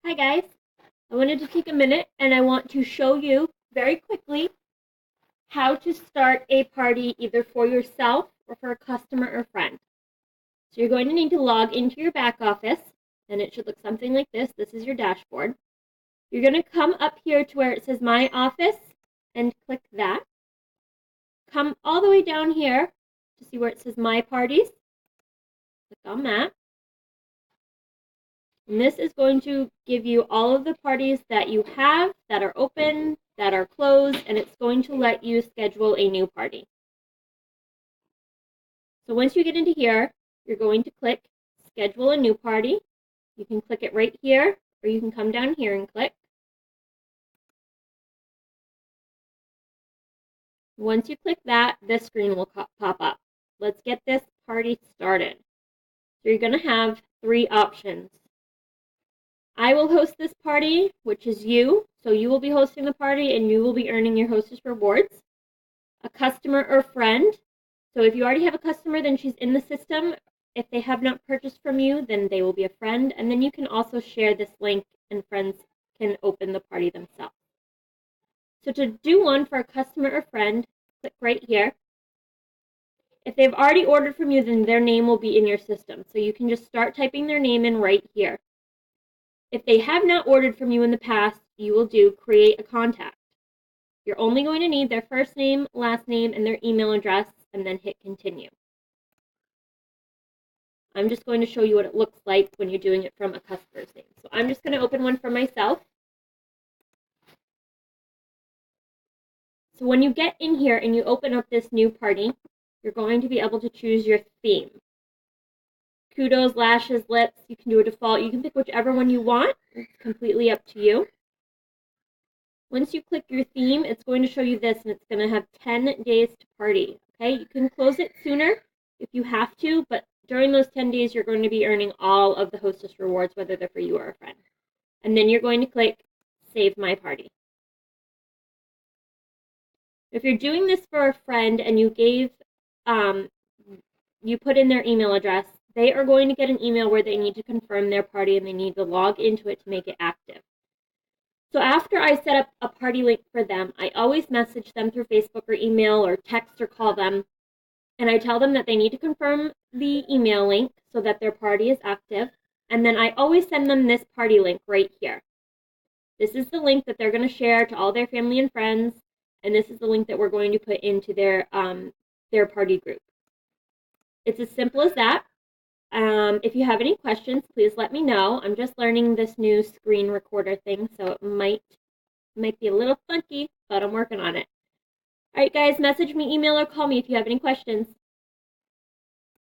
Hi guys, I wanted to take a minute and I want to show you very quickly how to start a party either for yourself or for a customer or friend. So you're going to need to log into your back office and it should look something like this. This is your dashboard. You're going to come up here to where it says My Office and click that. Come all the way down here to see where it says My Parties. Click on that. And this is going to give you all of the parties that you have, that are open, that are closed, and it's going to let you schedule a new party. So once you get into here, you're going to click Schedule a New Party. You can click it right here, or you can come down here and click. Once you click that, this screen will pop up. Let's get this party started. So you're going to have three options. I will host this party, which is you. So you will be hosting the party and you will be earning your hostess rewards. A customer or friend. So if you already have a customer, then she's in the system. If they have not purchased from you, then they will be a friend. And then you can also share this link and friends can open the party themselves. So to do one for a customer or friend, click right here. If they've already ordered from you, then their name will be in your system. So you can just start typing their name in right here. If they have not ordered from you in the past, you will do create a contact. You're only going to need their first name, last name, and their email address, and then hit continue. I'm just going to show you what it looks like when you're doing it from a customer's name. So I'm just going to open one for myself. So when you get in here and you open up this new party, you're going to be able to choose your theme. Kudos, lashes, lips, you can do a default. You can pick whichever one you want. It's completely up to you. Once you click your theme, it's going to show you this, and it's going to have 10 days to party. Okay, you can close it sooner if you have to, but during those 10 days, you're going to be earning all of the hostess rewards, whether they're for you or a friend. And then you're going to click Save My Party. If you're doing this for a friend and you you put in their email address, they are going to get an email where they need to confirm their party and they need to log into it to make it active. So after I set up a party link for them, I always message them through Facebook or email or text or call them, and I tell them that they need to confirm the email link so that their party is active, and then I always send them this party link right here. This is the link that they're going to share to all their family and friends, and this is the link that we're going to put into their party group. It's as simple as that. If you have any questions, please let me know. I'm just learning this new screen recorder thing, so it might be a little funky, but I'm working on it. All right, guys, message me, email, or call me if you have any questions.